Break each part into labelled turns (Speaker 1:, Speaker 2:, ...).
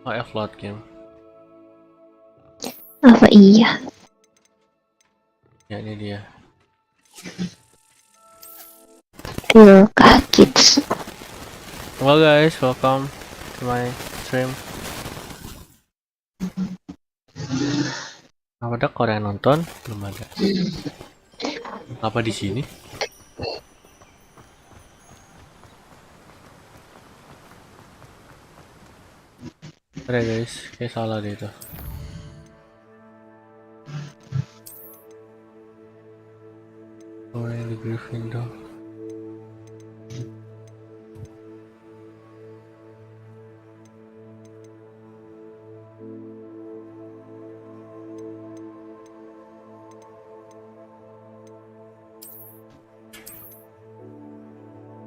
Speaker 1: Oh, F-load game.
Speaker 2: Apa iya?
Speaker 1: Ya, ini dia.
Speaker 2: Terima Kids.
Speaker 1: Hello guys, welcome to my stream. Ada orang yang nonton? Belum ada. Apa di sini? Ada guys, kayak salah deh itu. Orang di Gryffindor.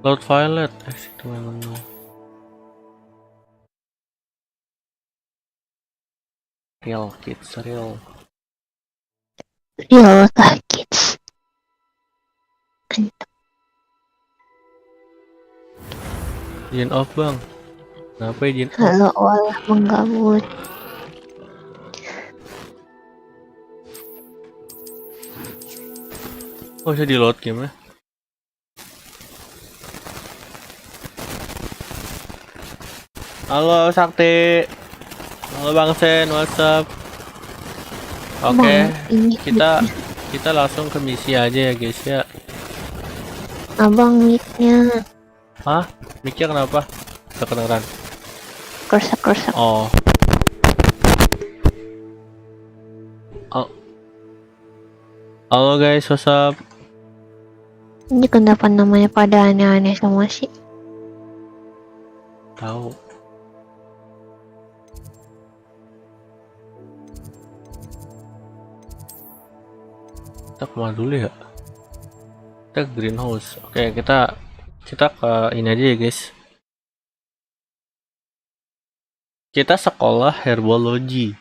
Speaker 1: Load Violet, exit to menu. Real kids, real.
Speaker 2: Terima Kids.
Speaker 1: Izin off bang. Kenapa izin off?
Speaker 2: Halo, olah menggabut.
Speaker 1: Oh, bisa di load game ya? Halo Sakti. Halo Bang Sen, what's up? Oke, kita langsung ke misi aja ya guys ya.
Speaker 2: Abang mic-nya
Speaker 1: Hah? Mikir kenapa? Kedengeran.
Speaker 2: kersak-kersak.
Speaker 1: Oh. Halo guys, what's up?
Speaker 2: Ini kenapa namanya pada aneh-aneh semua sih?
Speaker 1: Tahu. Kita kemana dulu ya? Kita ke greenhouse. Oke, kita ke ini aja ya guys. Kita sekolah herbology.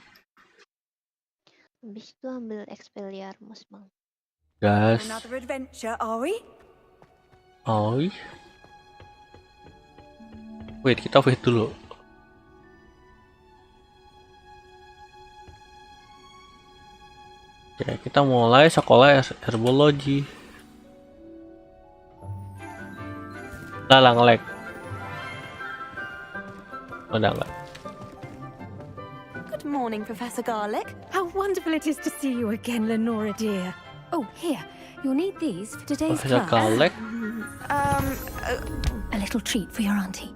Speaker 2: Habis itu ambil Expelliarmus, Bang.
Speaker 1: Guys.
Speaker 3: Another adventure, are we?
Speaker 1: Oh. Wait, kita wait dulu. Ya, kita mulai sekolah herbology. Lalang lag. Udah enggak.
Speaker 3: Good morning, Professor Garlic. How wonderful it is to see you again, Lenora dear. Oh, here. You'll need these for today's
Speaker 1: Professor
Speaker 3: class.
Speaker 1: Garlic.
Speaker 3: A little treat for your auntie.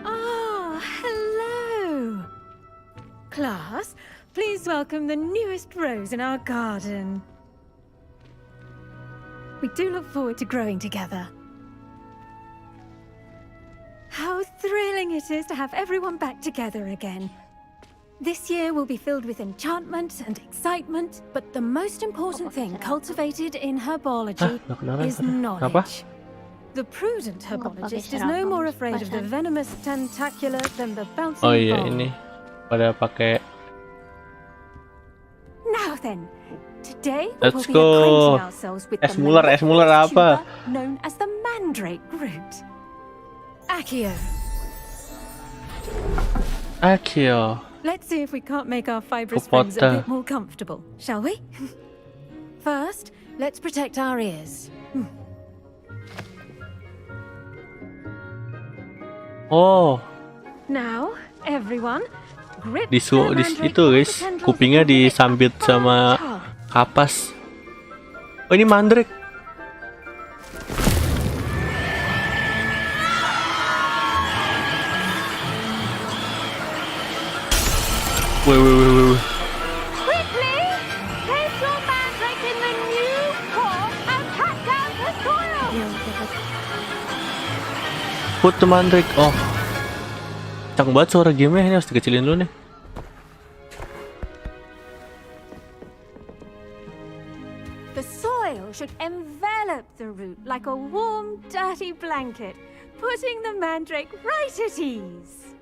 Speaker 3: Ah, hello. Class, please welcome the newest rose in our garden. We do look forward to growing together. How thrilling it is to have everyone back together again. This year will be filled with enchantment and excitement, but the most important thing cultivated in herbology is knowledge. The prudent herbologist is no more afraid of the venomous tentacular than the bouncing
Speaker 1: Oh iya,
Speaker 3: ball.
Speaker 1: ini pada pakai.
Speaker 3: Now then, today we
Speaker 1: Let's
Speaker 3: will be
Speaker 1: go.
Speaker 3: acquainting ourselves with the
Speaker 1: Muller
Speaker 3: melodious
Speaker 1: apa?
Speaker 3: tuber known as the mandrake root. Accio. Let's see if we can't make our fibrous friends a bit more comfortable, shall we? First, let's protect our ears.
Speaker 1: Oh.
Speaker 3: Now, everyone, grip
Speaker 1: Di situ guys, kupingnya disambit sama kapas. Oh, ini mandrake. Wait.
Speaker 3: Quickly, place your mandrake in the new pot and pat down the soil.
Speaker 1: Put the mandrake. Oh. Kencang banget suara gamenya, ini harus dikecilin dulu nih.
Speaker 3: The soil should envelop the root like a warm, dirty blanket, putting the mandrake right at ease.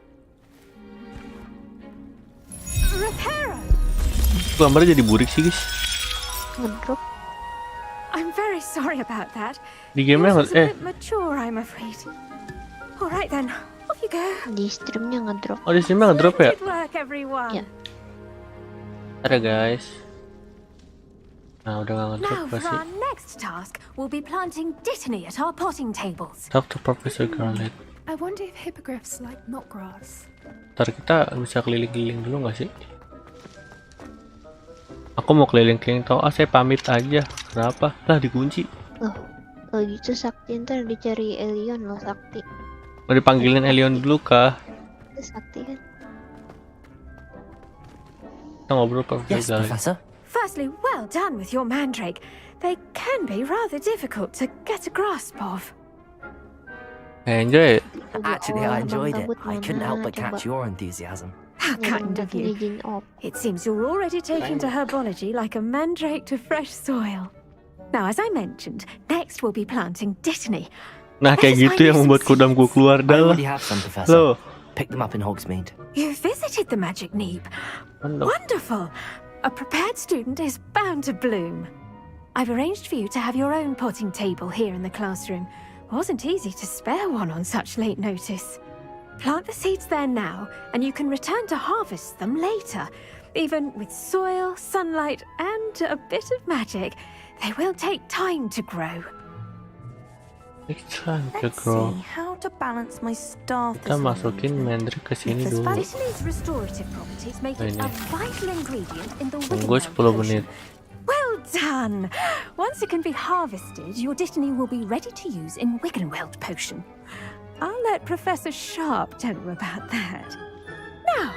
Speaker 3: Reparo!
Speaker 1: Gambarnya jadi burik sih guys.
Speaker 2: Ngedrop.
Speaker 3: I'm very sorry about that.
Speaker 1: Di gamenya
Speaker 3: Yours is a bit mature, I'm afraid. All right then, off you you go.
Speaker 2: Di streamnya ngedrop.
Speaker 1: Oh, di sini mah ngedrop ya?
Speaker 3: Good work, everyone.
Speaker 2: Ya.
Speaker 1: Ada guys. Nah, udah nggak ngedrop
Speaker 3: Now, for
Speaker 1: pasti.
Speaker 3: our next task, we'll be planting dittany at our potting tables.
Speaker 1: Talk to Professor Garland.
Speaker 4: I wonder if hippogriffs like not grass.
Speaker 1: Ntar kita bisa keliling-keliling dulu nggak sih? Aku mau keliling-keliling tau. Saya pamit aja. Kenapa? Lah dikunci.
Speaker 2: Loh, kalau gitu Sakti ntar dicari Elion loh Sakti.
Speaker 1: Mau dipanggilin Elion dulu kah?
Speaker 2: Itu Sakti kan.
Speaker 1: Kita ngobrol Professor
Speaker 5: Yes,
Speaker 1: Garland.
Speaker 5: Professor.
Speaker 3: Firstly, well done with your mandrake. They can be rather difficult to get a grasp of.
Speaker 1: Enjoy it.
Speaker 5: Actually, I enjoyed it.
Speaker 2: Bang
Speaker 5: I couldn't help but
Speaker 2: Coba.
Speaker 5: catch your enthusiasm.
Speaker 3: How kind of you.
Speaker 2: Legend of.
Speaker 3: It seems you're already taking to herbology like a mandrake to fresh soil. Now, as I mentioned, next we'll be planting dittany.
Speaker 1: Nah, kayak gitu yang membuat kudamku keluar
Speaker 5: I
Speaker 1: dah lah.
Speaker 5: already have some, Professor.
Speaker 1: Loh.
Speaker 5: Pick them up in Hogsmeade.
Speaker 3: You visited the magic neep.
Speaker 1: Mantap.
Speaker 3: Wonderful. A prepared student is bound to bloom. I've arranged for you to have your own potting table here in the classroom. Wasn't easy to spare one on such late notice. Plant the seeds there now, and you can return to harvest them later. Even with soil, sunlight, and a bit of magic, they will take time to grow.
Speaker 1: Next time to
Speaker 6: Let's
Speaker 1: grow.
Speaker 6: see how to balance my staff
Speaker 1: Kita
Speaker 6: this
Speaker 1: masukin
Speaker 6: morning.
Speaker 1: mandrake ke sini
Speaker 6: If there's
Speaker 1: dulu.
Speaker 3: Dittany's restorative properties make it a vital ingredient in the
Speaker 1: Tunggu
Speaker 3: Wiggenweld
Speaker 1: 10 menit.
Speaker 3: potion. Well done! Once it can be harvested, your dittany will be ready to use in Wiggenweld potion. I'll let Professor Sharp tell you about that. Now,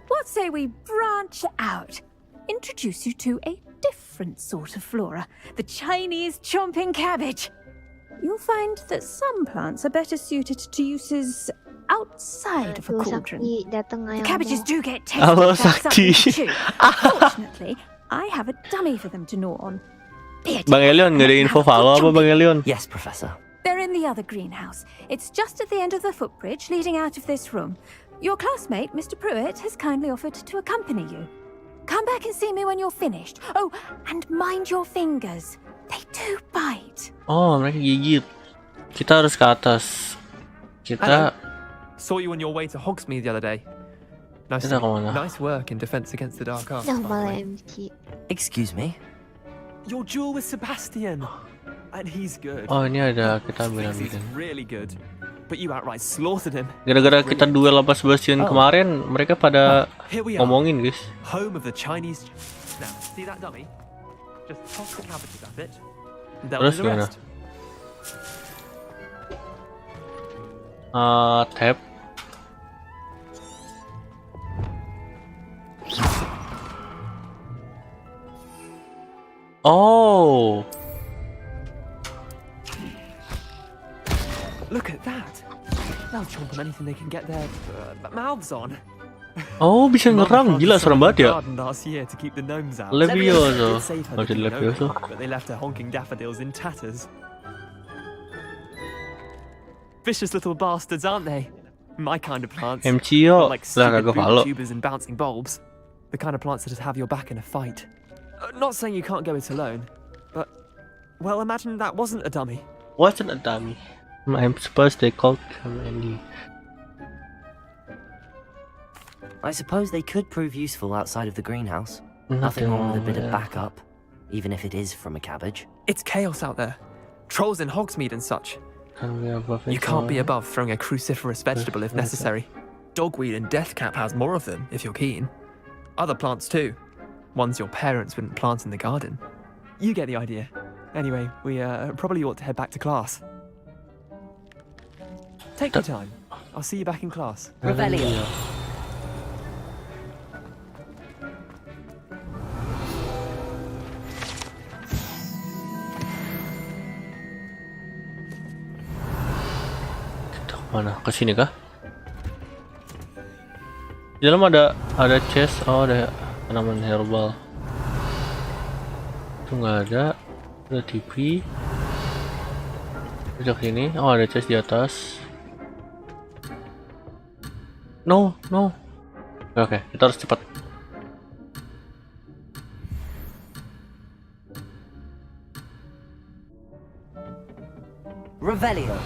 Speaker 3: what say we branch out? Introduce you to a different sort of flora, the Chinese chomping cabbage. You'll find that some plants are better suited to uses outside of a
Speaker 2: Tuh
Speaker 3: cauldron.
Speaker 2: Sakti datang
Speaker 3: The
Speaker 2: ayo.
Speaker 3: cabbages do get tasty.
Speaker 1: Halo,
Speaker 3: without
Speaker 1: Sakti.
Speaker 3: something to chew. Fortunately, I have a dummy for them to gnaw on. Here,
Speaker 1: Bang
Speaker 3: take
Speaker 1: Elion, nggak ada
Speaker 3: that.
Speaker 1: info
Speaker 3: Have a
Speaker 1: Valo
Speaker 3: good
Speaker 1: apa
Speaker 3: chomp.
Speaker 1: Bang Elion?
Speaker 5: Yes, Professor.
Speaker 3: They're in the other greenhouse. It's just at the end of the footbridge leading out of this room. Your classmate, Mr. Pruitt, has kindly offered to accompany you. Come back and see me when you're finished. Oh, and mind your fingers. They do bite.
Speaker 1: Oh, mereka gigit. Kita harus ke atas. Kita
Speaker 7: Saw you on your way to Hogsmeade the other day. Nice,
Speaker 1: Kita kemana?
Speaker 7: nice work in Defense Against the Dark Arts.
Speaker 2: Dah
Speaker 7: by the
Speaker 2: malah
Speaker 7: way.
Speaker 2: MC.
Speaker 5: Excuse me?
Speaker 7: Your duel with Sebastian, and he's good.
Speaker 1: Oh, ini ada kita ambil
Speaker 7: Thinks he's really good, but you outright slaughtered him.
Speaker 1: Gara-gara kita duel sama Sebastian kemarin, mereka pada
Speaker 7: Here we are,
Speaker 1: ngomongin, guys.
Speaker 7: home of the Chinese. Now, see that dummy? Just toss the cabbages at it. And they'll
Speaker 1: Terus
Speaker 7: do the
Speaker 1: gimana?
Speaker 7: rest.
Speaker 1: Tab. Oh,
Speaker 7: Look at that. They'll chomp on anything they can get their mouths on.
Speaker 1: oh bisa nyerang, gila serem banget ya.
Speaker 7: Garden last year to keep the gnomes out.
Speaker 1: Levioso,
Speaker 7: Did save her
Speaker 1: oh jadi
Speaker 7: the gnome,
Speaker 1: Levioso.
Speaker 7: but they left her honking daffodils in tatters. Vicious little bastards, aren't they? My kind of plants.
Speaker 1: MCO,
Speaker 7: Not like
Speaker 1: lah
Speaker 7: stupid
Speaker 1: kagak follow.
Speaker 7: booby tubers and bouncing bulbs. The kind of plants that just have your back in a fight. Not saying you can't go it alone, but well, imagine that wasn't a dummy.
Speaker 1: Wasn't a dummy. I'm supposed they called Andy.
Speaker 5: I suppose they could prove useful outside of the greenhouse.
Speaker 1: Nothing
Speaker 5: Nothing wrong with a
Speaker 1: wrong
Speaker 5: bit
Speaker 1: with
Speaker 5: of
Speaker 1: that.
Speaker 5: backup, even if it is from a cabbage.
Speaker 7: It's chaos out there. Trolls in Hogsmeade and such.
Speaker 1: Can we above it
Speaker 7: You can't be
Speaker 1: all?
Speaker 7: above throwing a cruciferous vegetable if necessary. Dogweed and deathcap has more of them, if you're keen. Other plants too. Ones your parents wouldn't plant in the garden. You get the idea. Anyway, we probably ought to head back to class. Take your time. I'll see you back in class.
Speaker 1: Revelio. Kita kemana? Ke sini kah? Di dalam ada chest, oh ada tanaman herbal. Itu nggak ada. Ada TV. Kita sini. Oh ada chest di atas. No. Oke, kita harus cepat.
Speaker 5: Revelio.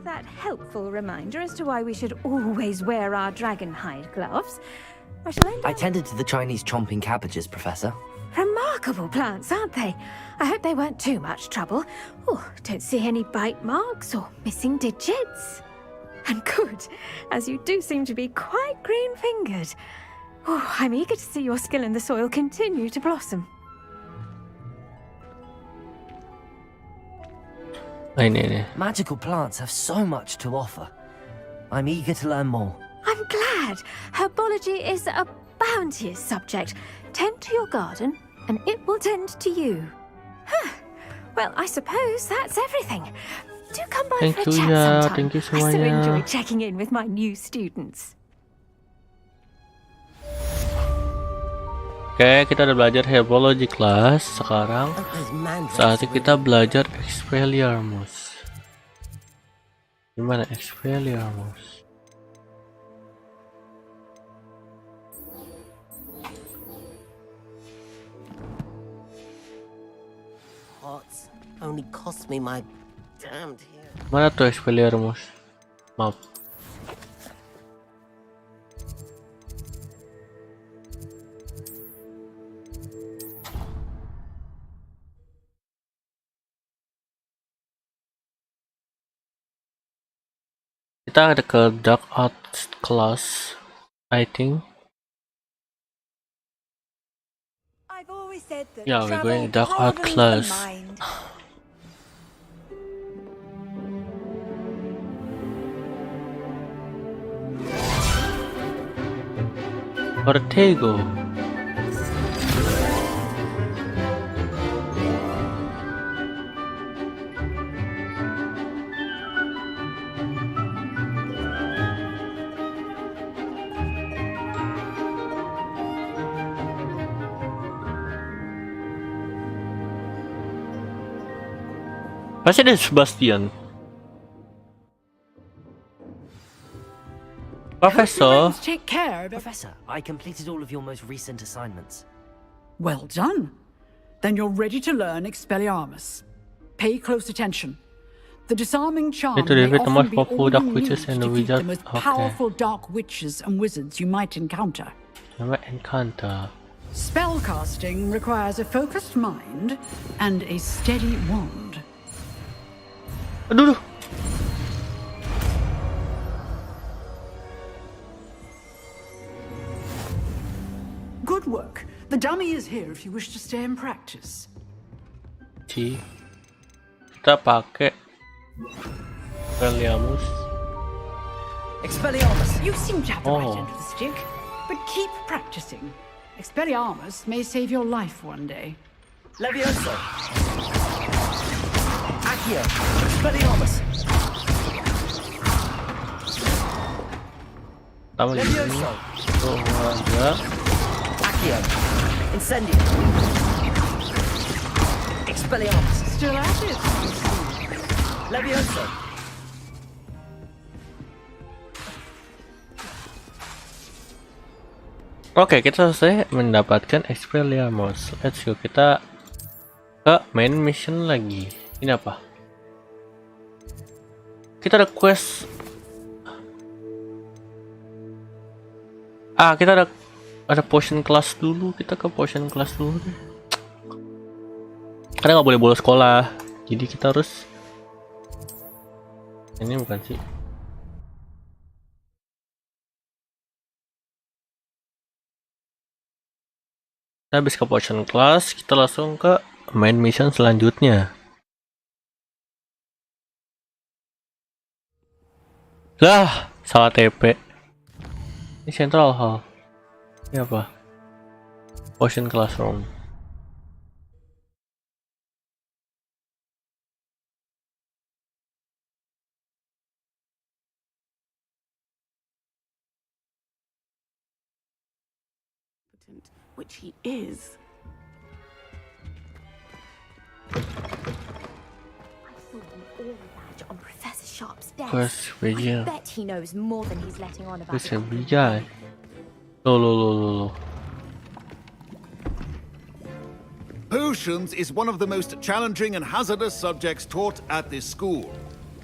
Speaker 3: of that helpful reminder as to why we should always wear our dragon hide gloves, I shall end
Speaker 5: I
Speaker 3: up...
Speaker 5: tended to the Chinese chomping cabbages, Professor.
Speaker 3: Remarkable plants, aren't they? I hope they weren't too much trouble. Oh, don't see any bite marks or missing digits. And good, as you do seem to be quite green-fingered. Oh, I'm eager to see your skill in the soil continue to blossom.
Speaker 1: Ini.
Speaker 5: Magical plants have so much to offer. I'm eager to learn more.
Speaker 3: I'm glad. Herbology is a bounteous subject. Tend to your garden, and it will tend to you. Huh. Well, I suppose that's everything. Do come by
Speaker 1: Thank
Speaker 3: for a
Speaker 1: you,
Speaker 3: chat
Speaker 1: ya.
Speaker 3: sometime.
Speaker 1: Thank you
Speaker 3: I so
Speaker 1: semuanya.
Speaker 3: enjoy checking in with my new students.
Speaker 1: Oke, kita udah belajar herbology class. Sekarang saatnya kita belajar Expelliarmus. Gimana Expelliarmus?
Speaker 8: Pots only cost me my damned hair.
Speaker 1: Mana tuh Expelliarmus? Maaf. Kita ada ke dark art class, I think.
Speaker 6: I've always said that
Speaker 1: Yeah, we're going
Speaker 6: travel
Speaker 1: dark art
Speaker 6: broadens the
Speaker 1: class.
Speaker 6: mind.
Speaker 1: Ortego. Pasti ada Sebastian. Professor.
Speaker 9: Take care of
Speaker 5: Professor, I completed all of your most recent assignments.
Speaker 9: Well done. Then you're ready to learn Expelliarmus. Pay close attention. The disarming charm
Speaker 1: Itu
Speaker 9: may
Speaker 1: defeat the
Speaker 9: often
Speaker 1: most
Speaker 9: be
Speaker 1: powerful
Speaker 9: all
Speaker 1: dark
Speaker 9: you
Speaker 1: witches
Speaker 9: need
Speaker 1: and
Speaker 9: to
Speaker 1: the
Speaker 9: defeat the
Speaker 1: wizard.
Speaker 9: most
Speaker 1: Okay.
Speaker 9: powerful dark witches and wizards you might encounter.
Speaker 1: Nama Encanto.
Speaker 9: Spellcasting requires a focused mind and a steady wand.
Speaker 1: Aduh.
Speaker 9: Good work. The dummy is here if you wish to stay and practice.
Speaker 1: Kita pakai Expelliarmus.
Speaker 5: Expelliarmus!
Speaker 9: You seem to have the right
Speaker 1: Oh.
Speaker 9: end of the stick, but keep practicing. Expelliarmus may save your life one day.
Speaker 5: Levioso! Accio! Expelliarmus!
Speaker 1: Pertama di sini.
Speaker 5: Levioso!
Speaker 1: Tuh, warga.
Speaker 5: Accio! Incendio! Expelliarmus!
Speaker 9: Still at it?
Speaker 5: Levioso!
Speaker 1: Oke, kita selesai mendapatkan Expelliarmus. Let's go, kita ke main mission lagi. Ini apa? Kita ada quest. Kita ada potion class dulu. Kita ke potion class dulu deh. Karena nggak boleh bolos sekolah, jadi kita harus. Ini bukan sih. Kita habis ke potion class, kita langsung ke main mission selanjutnya. Lah, salah TP. Ini Central Hall. Ini apa? Potion Classroom.
Speaker 10: Which he is.
Speaker 3: I saw an aura badge on Professor Sharp's desk.
Speaker 1: Quest
Speaker 3: I
Speaker 1: Bagi.
Speaker 3: bet he knows more than he's letting on about.
Speaker 1: Bisa Bagi. Lo.
Speaker 11: Potions is one of the most challenging and hazardous subjects taught at this school.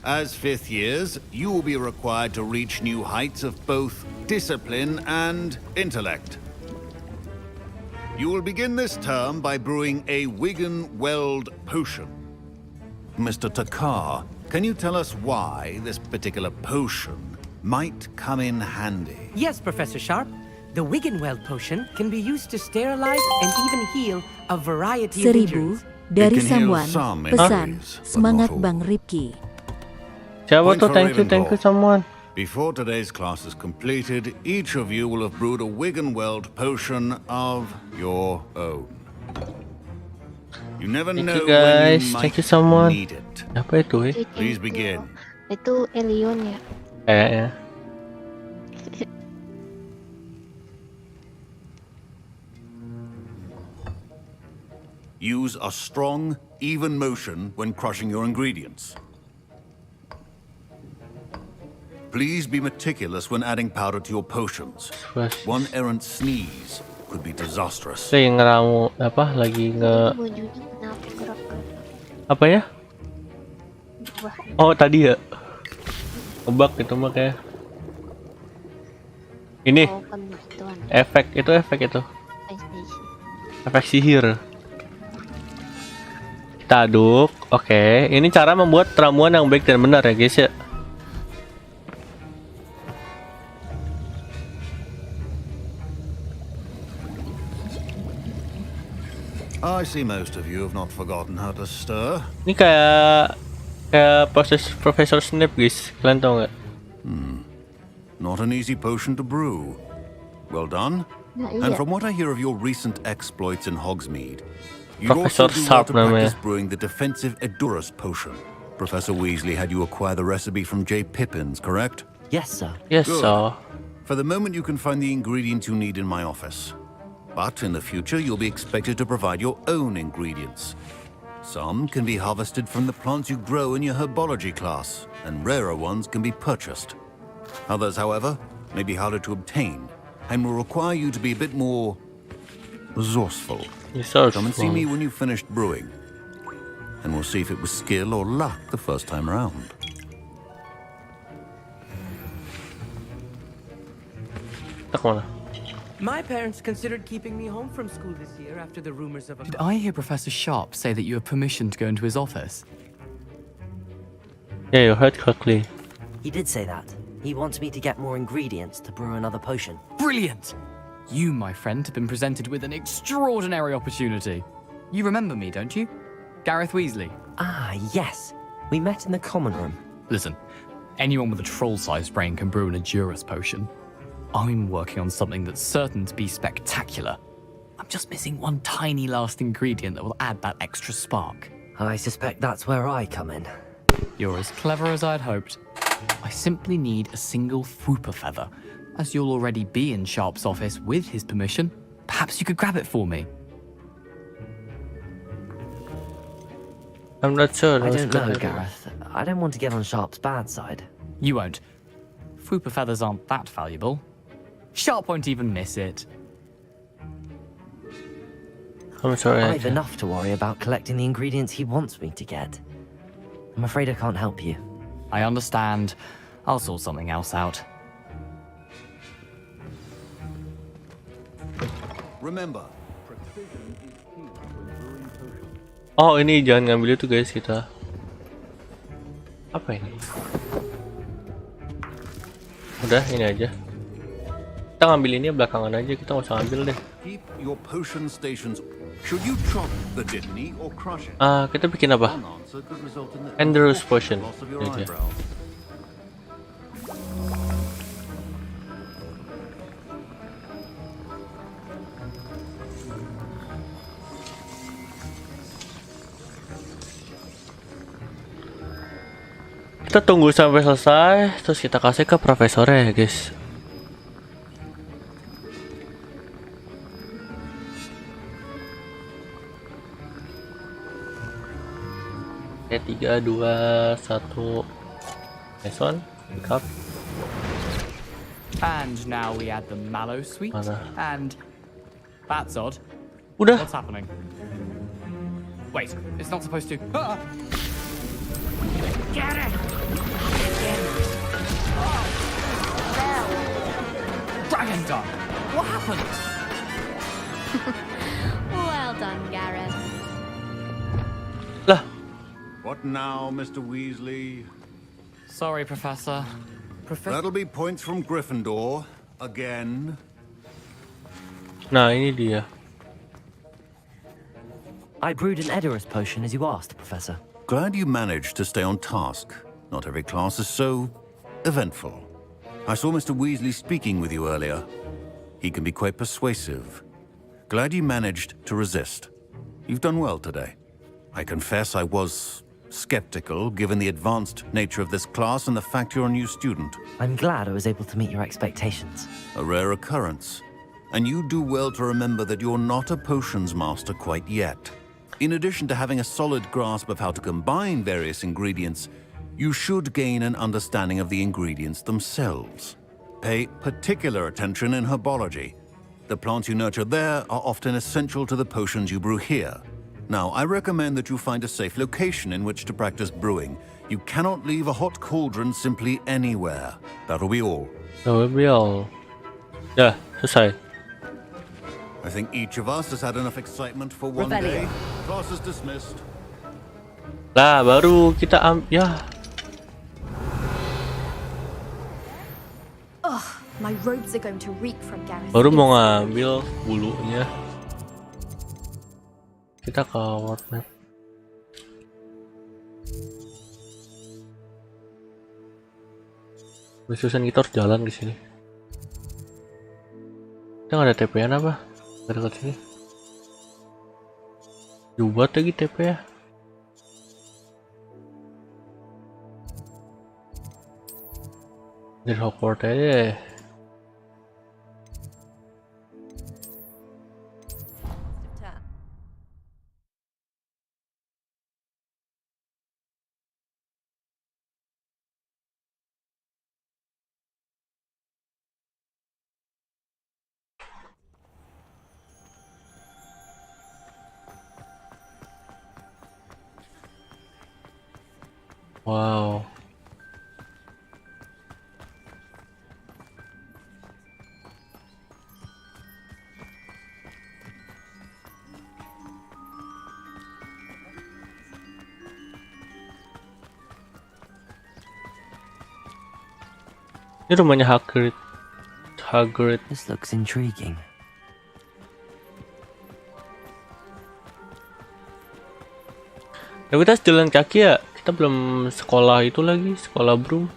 Speaker 11: As fifth years, you will be required to reach new heights of both discipline and intellect. You will begin this term by brewing a Wigan-Weld potion. Mr. Takar, can you tell us why this particular potion might come in handy?
Speaker 8: Yes, Professor Sharp. The Wigan-Weld potion can be used to sterilize and even heal a variety of
Speaker 12: 1000
Speaker 8: injuries.
Speaker 12: dari
Speaker 11: It can heal
Speaker 12: someone.
Speaker 11: some
Speaker 12: Pesan
Speaker 11: injuries, but
Speaker 12: semangat
Speaker 11: not all.
Speaker 12: Bang Ripki.
Speaker 1: Siapa
Speaker 11: Point
Speaker 1: tuh?
Speaker 11: for
Speaker 1: Thank you
Speaker 11: Ravenclaw.
Speaker 1: someone.
Speaker 11: Before today's class is completed, each of you will have brewed a Wigan-Weld potion of your own. You never
Speaker 1: Thank
Speaker 11: know
Speaker 1: you guys.
Speaker 11: when you might
Speaker 1: Thank you someone.
Speaker 11: need it.
Speaker 1: Apa itu?
Speaker 11: Please begin.
Speaker 2: Itu Elion ya.
Speaker 1: Kayaknya.
Speaker 11: Use a strong, even motion when crushing your ingredients. Please be meticulous when adding powder to your potions. One errant sneeze could be disastrous.
Speaker 1: Saya ngeramu apa lagi
Speaker 2: Bajunya kenapa gerak-gerak?
Speaker 1: apa ya? Oh tadi ya. Ngebug itu mah kayak. Ini
Speaker 2: Oh, kena itu anak.
Speaker 1: efek itu. Efek sihir. Kita aduk. Oke, ini cara membuat ramuan yang baik dan benar ya guys ya.
Speaker 11: I see most of you have not forgotten how to stir.
Speaker 1: Ini kayak proses Profesor Snape guys. Kalian tau nggak?
Speaker 11: Not an easy potion to brew. Well done.
Speaker 2: Nah,
Speaker 11: And
Speaker 2: iya.
Speaker 11: from what I hear of your recent exploits in Hogsmeade, you'd
Speaker 1: Professor
Speaker 11: also do well
Speaker 1: Sharp
Speaker 11: to practice
Speaker 1: namanya.
Speaker 11: brewing the defensive Edurus potion. Professor Weasley had you acquire the recipe from J. Pippins, correct?
Speaker 8: Yes, sir.
Speaker 1: Yes,
Speaker 11: Good.
Speaker 1: so.
Speaker 11: For the moment, you can find the ingredients you need in my office. But in the future, you'll be expected to provide your own ingredients. Some can be harvested from the plants you grow in your herbology class, and rarer ones can be purchased. Others, however, may be harder to obtain, and will require you to be a bit more resourceful. Come and see me when you've finished brewing, and we'll see if it was skill or luck the first time around.
Speaker 8: My parents considered keeping me home from school this year after the rumors of a...
Speaker 13: Did I hear Professor Sharp say that you have permission to go into his office?
Speaker 1: Yeah, you heard correctly.
Speaker 5: He did say that. He wants me to get more ingredients to brew another potion.
Speaker 13: Brilliant! You, my friend, have been presented with an extraordinary opportunity. You remember me, don't you? Gareth Weasley.
Speaker 5: Ah, yes. We met in the common room.
Speaker 13: Listen, anyone with a troll-sized brain can brew an Edurus potion. I'm working on something that's certain to be spectacular. I'm just missing one tiny last ingredient that will add that extra spark.
Speaker 5: I suspect that's where I come in.
Speaker 13: You're as clever as I'd hoped. I simply need a single Fwooper feather. As you'll already be in Sharp's office with his permission, perhaps you could grab it for me.
Speaker 1: I'm not sure.
Speaker 5: I don't know, Gareth. I don't want to get on Sharp's bad side.
Speaker 13: You won't. Fwooper feathers aren't that valuable. Sharp won't even miss it.
Speaker 1: I'm sorry.
Speaker 5: I've enough to worry about collecting the ingredients he wants me to get. I'm afraid I can't help you.
Speaker 13: I understand. I'll sort something else out.
Speaker 11: Remember,
Speaker 1: Oh, ini jangan ngambil itu guys kita. Apa ini? Udah, ini aja. Kita ngambil ini belakangan aja, kita nggak usah ngambil deh.
Speaker 11: keep your potion stations. Should you chop the dittany or crush it?
Speaker 1: Kita bikin apa?
Speaker 11: One answer could result in the
Speaker 1: Edurus potion.
Speaker 11: loss of your
Speaker 1: Ini aja.
Speaker 11: eyebrow.
Speaker 1: Kita tunggu sampai selesai, terus kita kasih ke profesornya ya guys. Oke, 3, 2, 1. Nice one. Pick up.
Speaker 13: And now we add the mallow sweet.
Speaker 1: Mana?
Speaker 13: And that's odd.
Speaker 1: Udah.
Speaker 13: What's happening? Wait, it's not supposed to. Ah!
Speaker 10: Get it!
Speaker 13: done? What happened?
Speaker 12: Well done, Gareth.
Speaker 1: Lah,
Speaker 11: What now, Mr. Weasley?
Speaker 13: Sorry, Professor.
Speaker 11: That'll be points from Gryffindor. Again.
Speaker 1: nah ini dia.
Speaker 5: I brewed an Edorus potion as you asked, Professor.
Speaker 11: Glad you managed to stay on task. Not every class is so eventful. I saw Mr. Weasley speaking with you earlier. He can be quite persuasive. Glad you managed to resist. You've done well today. I confess I was skeptical, given the advanced nature of this class and the fact you're a new student.
Speaker 5: I'm glad I was able to meet your expectations.
Speaker 11: A rare occurrence. And you do well to remember that you're not a potions master quite yet. In addition to having a solid grasp of how to combine various ingredients, you should gain an understanding of the ingredients themselves. Pay particular attention in herbology. The plants you nurture there are often essential to the potions you brew here. Now, I recommend that you find a safe location in which to practice brewing. You cannot leave a hot cauldron simply anywhere. That'll be all.
Speaker 1: Ya, selesai.
Speaker 11: I think each of us has had enough excitement for one day. Class is dismissed.
Speaker 1: Lah, baru kita ya.
Speaker 12: Ugh, my robes are going to reek from Gareth.
Speaker 1: Baru mau ngambil bulunya. Kita ke world map. Susan kita harus jalan ke sini. Kita nggak ada TP-an apa? Nggak dekat sini. Buat lagi TP ya. Dari Hogwarts aja. Wow. Ini rumahnya Hagrid.
Speaker 5: This looks intriguing.
Speaker 1: Ya kita jalan kaki ya. Kita belum sekolah itu lagi, sekolah broom.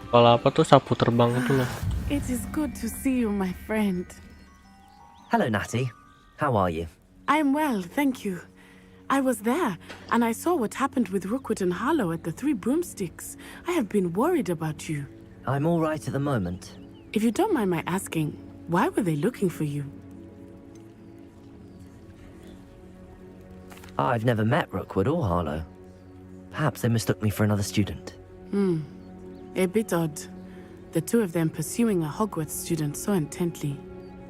Speaker 1: Sekolah apa tuh sapu terbang itu loh.
Speaker 10: It is good to see you, my friend.
Speaker 5: Hello, Natty. How are you?
Speaker 10: I'm well, thank you. I was there, and I saw what happened with Rookwood and Harlow at the Three Broomsticks. I have been worried about you.
Speaker 5: I'm all right at the moment.
Speaker 10: If you don't mind my asking, why were they looking for you?
Speaker 5: I've never met Rookwood or Harlow. Perhaps they mistook me for another student.
Speaker 10: A bit odd. The two of them pursuing a Hogwarts student so intently.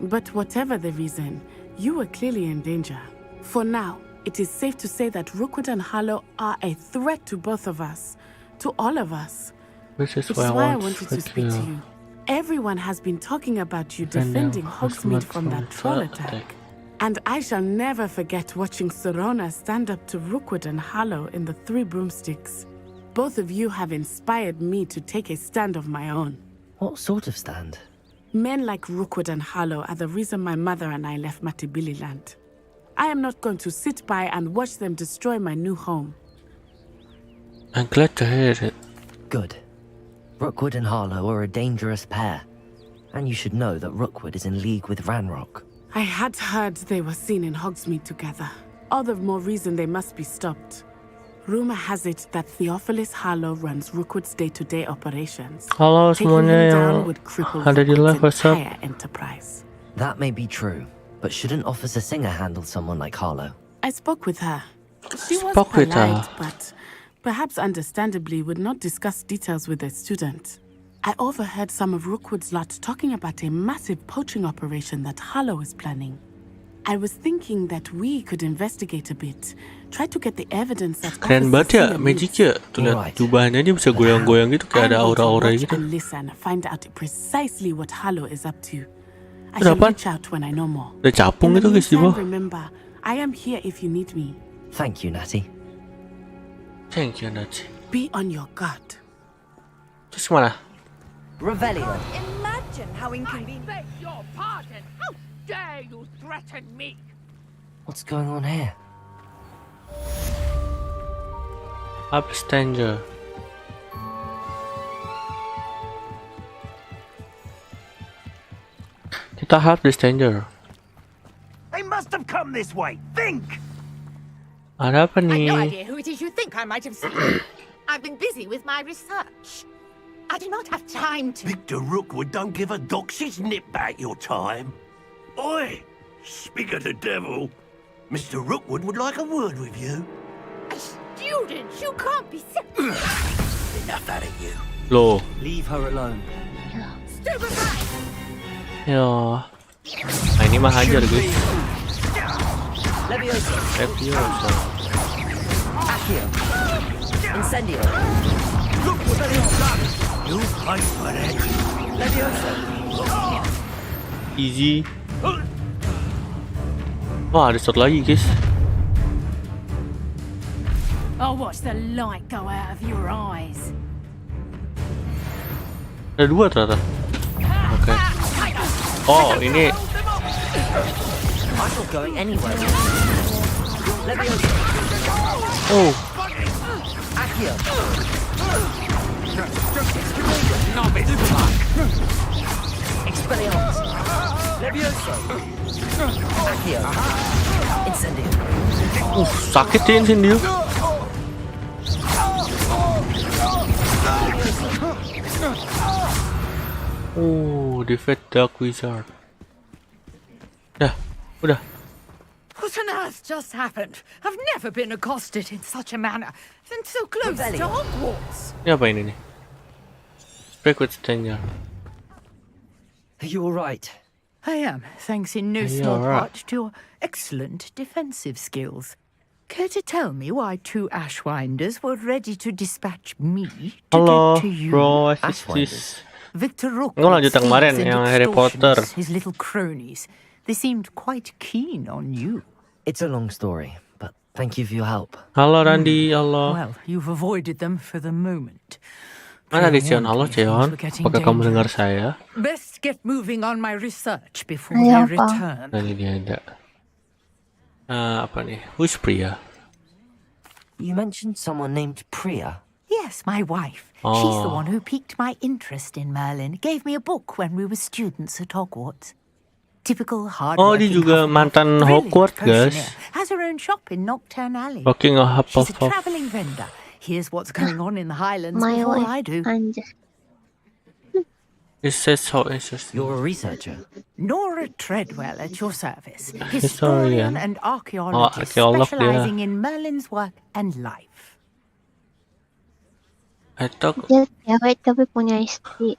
Speaker 10: But whatever the reason, you were clearly in danger. For now, it is safe to say that Rookwood and Harlow are a threat to both of us. To all of us.
Speaker 1: Which is
Speaker 10: Which
Speaker 1: why
Speaker 10: is why I
Speaker 1: I
Speaker 10: wanted to
Speaker 1: wanted
Speaker 10: speak to you. Everyone has been talking about you defending Hogsmeade from that troll attack. And I shall never forget watching Serona stand up to Rookwood and Harlow in the Three Broomsticks. Both of you have inspired me to take a stand of my own.
Speaker 5: What sort of stand?
Speaker 10: Men like Rookwood and Harlow are the reason my mother and I left Matabeleland. I am not going to sit by and watch them destroy my new home.
Speaker 1: I'm glad to hear it.
Speaker 5: Good. Rookwood and Harlow are a dangerous pair. And you should know that Rookwood is in league with Ranrock.
Speaker 10: I had heard they were seen in Hogsmeade together. All the more reason they must be stopped. Rumor has it that Theophilus Harlow runs Rookwood's day-to-day operations.
Speaker 1: Halo
Speaker 10: Taking
Speaker 1: semuanya
Speaker 10: him
Speaker 1: yang
Speaker 10: down would cripple
Speaker 1: ada di live
Speaker 10: Rookwood's
Speaker 1: WhatsApp.
Speaker 10: entire enterprise.
Speaker 5: That may be true, but shouldn't Officer Singer handle someone like Harlow?
Speaker 10: I spoke with her. She was
Speaker 1: Spoke with
Speaker 10: polite,
Speaker 1: her.
Speaker 10: but perhaps understandably would not discuss details with a student. I overheard some of Rookwood's lot talking about a massive poaching operation that Harlow is planning. I was thinking that we could investigate a bit. Try to get the evidence that
Speaker 1: Keren banget ya magicnya. Tuh lihat jubahnya dia bisa goyang-goyang gitu kayak ada aura-aura gitu.
Speaker 10: And listen, find out precisely what Halo is up to. I
Speaker 1: Ada
Speaker 10: shall
Speaker 1: apaan?
Speaker 10: reach out when I know more.
Speaker 1: Ada capung
Speaker 10: In the
Speaker 1: gitu guys di
Speaker 10: meantime,
Speaker 1: bawah.
Speaker 10: remember, I am here if you need me.
Speaker 5: Thank you, Natty.
Speaker 1: Thank you, Nachi.
Speaker 10: Be on your guard.
Speaker 1: Terus mana?
Speaker 5: Revelio.
Speaker 6: Imagine how inconvenient.
Speaker 14: Beg your pardon. How dare you threaten me?
Speaker 5: What's going on here?
Speaker 1: Abstanger. Kita have the stranger.
Speaker 15: They must have come this way. Think!
Speaker 1: Ada apa
Speaker 14: I've no
Speaker 1: nih?
Speaker 14: idea who it is you think I might have seen. I've been busy with my research. I do not have time to...
Speaker 15: Victor Rookwood don't give a doxy's nip back your time. Oi! Speak of the devil. Mr. Rookwood would like a word with you.
Speaker 14: A student? You can't be serious.
Speaker 15: Enough out of you.
Speaker 1: Loh.
Speaker 5: Leave her alone.
Speaker 14: Stupefy!
Speaker 1: Ya. Nah, ini mah hajar guys.
Speaker 5: Levioso.
Speaker 1: Levioso.
Speaker 5: Accio. Incendio.
Speaker 15: You fight for it.
Speaker 5: Levioso.
Speaker 1: Easy. Wah, ada satu lagi guys.
Speaker 3: I'll watch the light go out of your eyes.
Speaker 1: Ada dua ternyata. Oke. Oh, ini.
Speaker 5: I'm not going anywhere. Levioso.
Speaker 1: Oh.
Speaker 5: Accio. Expelliarmus. Levioso. Accio. Incendio.
Speaker 1: Sakit ya incendio. Defeat Dark Wizard. Udah.
Speaker 14: What on earth just happened? I've never been accosted in such a manner. And so close to Hogwarts.
Speaker 1: Ini apa ini nih? Speak with stranger.
Speaker 5: Are you alright?
Speaker 14: I am, thanks in no
Speaker 1: Are you
Speaker 14: small
Speaker 1: alright?
Speaker 14: part to your excellent defensive skills. Care to tell me why two Ashwinders were ready to dispatch me to
Speaker 1: Halo,
Speaker 14: get to you?
Speaker 1: bro, Ashwinders.
Speaker 14: Victor Rook,
Speaker 1: Nggak lanjut yang kemarin, yang Harry Potter.
Speaker 14: his little cronies. They seemed quite keen on you.
Speaker 5: It's a long story, but thank you for your help.
Speaker 1: Halo Randy, halo.
Speaker 14: Well, you've avoided them for the moment.
Speaker 1: Mana di Cion? Halo Cion. Apakah kamu dengar saya?
Speaker 14: Best get moving on my research before
Speaker 2: Ada
Speaker 14: they
Speaker 2: apa?
Speaker 14: return.
Speaker 1: Nah, ini dia ada. Apa nih? Who's Priya?
Speaker 5: You mentioned someone named Priya.
Speaker 14: Yes, my wife. She's the
Speaker 1: Oh.
Speaker 14: one who piqued my interest in Merlin. Gave me a book when we were students at Hogwarts. Typical hard.
Speaker 1: Oh, dia juga mantan Hogwarts, guys.
Speaker 14: Has her own shop in Nocturne Alley.
Speaker 1: Rocking a
Speaker 14: She's a
Speaker 1: Hufflepuff.
Speaker 14: traveling vendor. Here's what's going on in the Highlands
Speaker 2: My
Speaker 14: before
Speaker 2: wife.
Speaker 14: I do.
Speaker 1: It says so interesting.
Speaker 5: You're a researcher.
Speaker 14: Nora Treadwell at your service.
Speaker 1: Historian.
Speaker 14: Historian and archaeologist
Speaker 1: archaeolog dia.
Speaker 14: specializing in Merlin's work and life.
Speaker 1: I thought,
Speaker 2: Dia cewek tapi punya istri.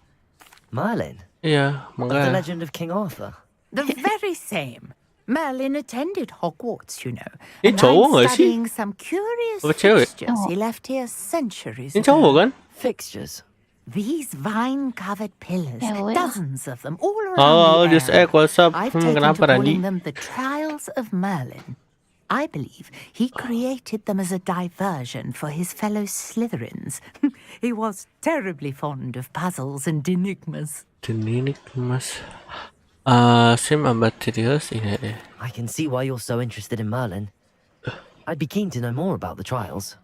Speaker 5: Merlin?
Speaker 1: iya,
Speaker 5: Of the
Speaker 1: makanya.
Speaker 5: legend of King Arthur.
Speaker 14: The very same. Merlin attended Hogwarts, you know.
Speaker 1: Ini
Speaker 14: And
Speaker 1: cowok
Speaker 14: I'm
Speaker 1: nggak sih?
Speaker 14: studying some curious
Speaker 1: Apa cewek?
Speaker 14: fixtures he left here centuries
Speaker 1: Ini
Speaker 14: ago.
Speaker 1: cowok kan?
Speaker 5: Fixtures.
Speaker 14: These vine-covered pillars,
Speaker 2: Cewek.
Speaker 14: dozens of them, all around
Speaker 1: Oh,
Speaker 14: the
Speaker 1: just
Speaker 14: area.
Speaker 1: what's up?
Speaker 14: I've taken to
Speaker 1: Kenapa Randy?
Speaker 14: calling them the Trials of Merlin. I believe he created them as a diversion for his fellow Slytherins. He was terribly fond of puzzles and enigmas.
Speaker 1: Ini mas. Sim Ambatrius ini deh.
Speaker 5: I can see why you're so interested in Merlin. I'd be keen to know more about the trials.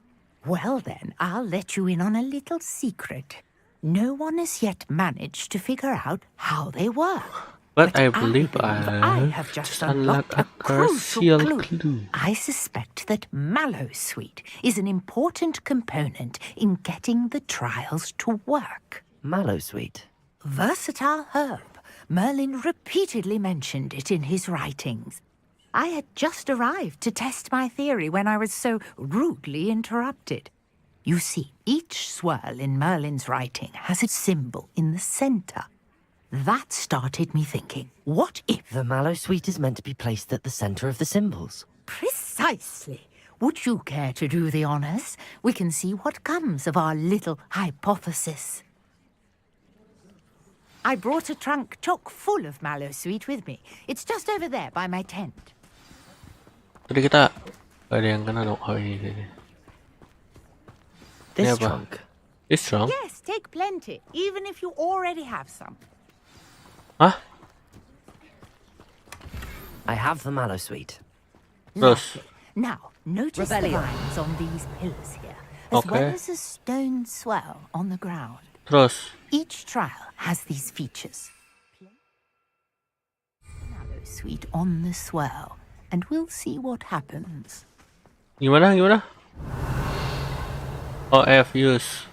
Speaker 14: Well then, I'll let you in on a little secret. No one has yet managed to figure out how they work.
Speaker 1: But I believe
Speaker 14: I
Speaker 1: I
Speaker 14: have just
Speaker 1: unlocked
Speaker 14: unlocked
Speaker 1: a crucial clue.
Speaker 14: I suspect that Mallowsweet is an important component in getting the trials to work.
Speaker 5: Mallowsweet?
Speaker 14: Versatile herb. Merlin repeatedly mentioned it in his writings. I had just arrived to test my theory when I was so rudely interrupted. You see, each swirl in Merlin's writing has a symbol in the center. That started me thinking, what if...
Speaker 5: The mallow sweet is meant to be placed at the center of the symbols.
Speaker 14: Precisely. Would you care to do the honors? We can see what comes of our little hypothesis. I brought a trunk chock full of mallow sweet with me. It's just over there by my tent.
Speaker 1: Tadi kita ada yang kena dong. Oh ini.
Speaker 5: This trunk.
Speaker 1: This trunk?
Speaker 14: Yes, take plenty, even if you already have some.
Speaker 1: Huh?
Speaker 5: I have the mallow sweet.
Speaker 1: Terus.
Speaker 14: Now, notice the lines on these pillars here, as well as a stone swell on the ground.
Speaker 1: Terus.
Speaker 14: Each trial has these features. Mallow sweet on the swell, and we'll see what happens.
Speaker 1: Gimana? Oh, F use.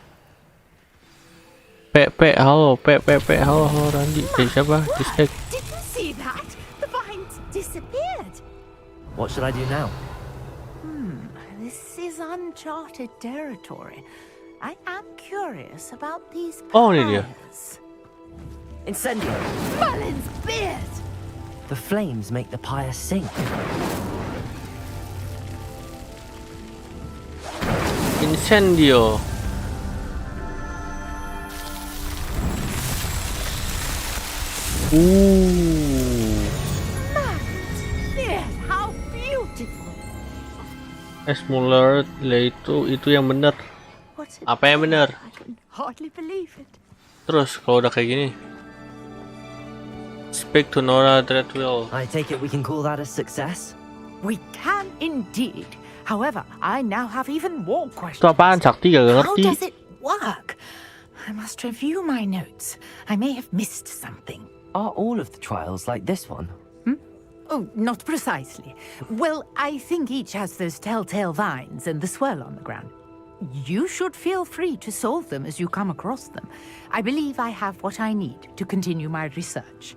Speaker 1: Halo, halo, Randy. Siapa? Distek.
Speaker 14: Did you see that? The vines disappeared.
Speaker 5: What should I do now?
Speaker 14: This is uncharted territory. I am curious about these
Speaker 1: Oh, ini dia.
Speaker 14: pyres.
Speaker 5: Incendio!
Speaker 14: Merlin's beard!
Speaker 5: The flames make the pyre sink.
Speaker 1: Incendio.
Speaker 14: Beard, how beautiful!
Speaker 1: Smuller, itu yang benar. Apa yang benar?
Speaker 14: I can hardly believe it.
Speaker 1: Terus kalau udah kayak gini, speak to Nora Dreadwill.
Speaker 5: I take it we can call that a success?
Speaker 14: We can indeed. However, I now have even more questions.
Speaker 1: Itu apaan? Sakti gak
Speaker 14: How
Speaker 1: ngerti.
Speaker 14: does it work? I must review my notes. I may have missed something.
Speaker 5: Are all of the trials like this one?
Speaker 14: Oh, not precisely. Well, I think each has those telltale vines and the swirl on the ground. You should feel free to solve them as you come across them. I believe I have what I need to continue my research.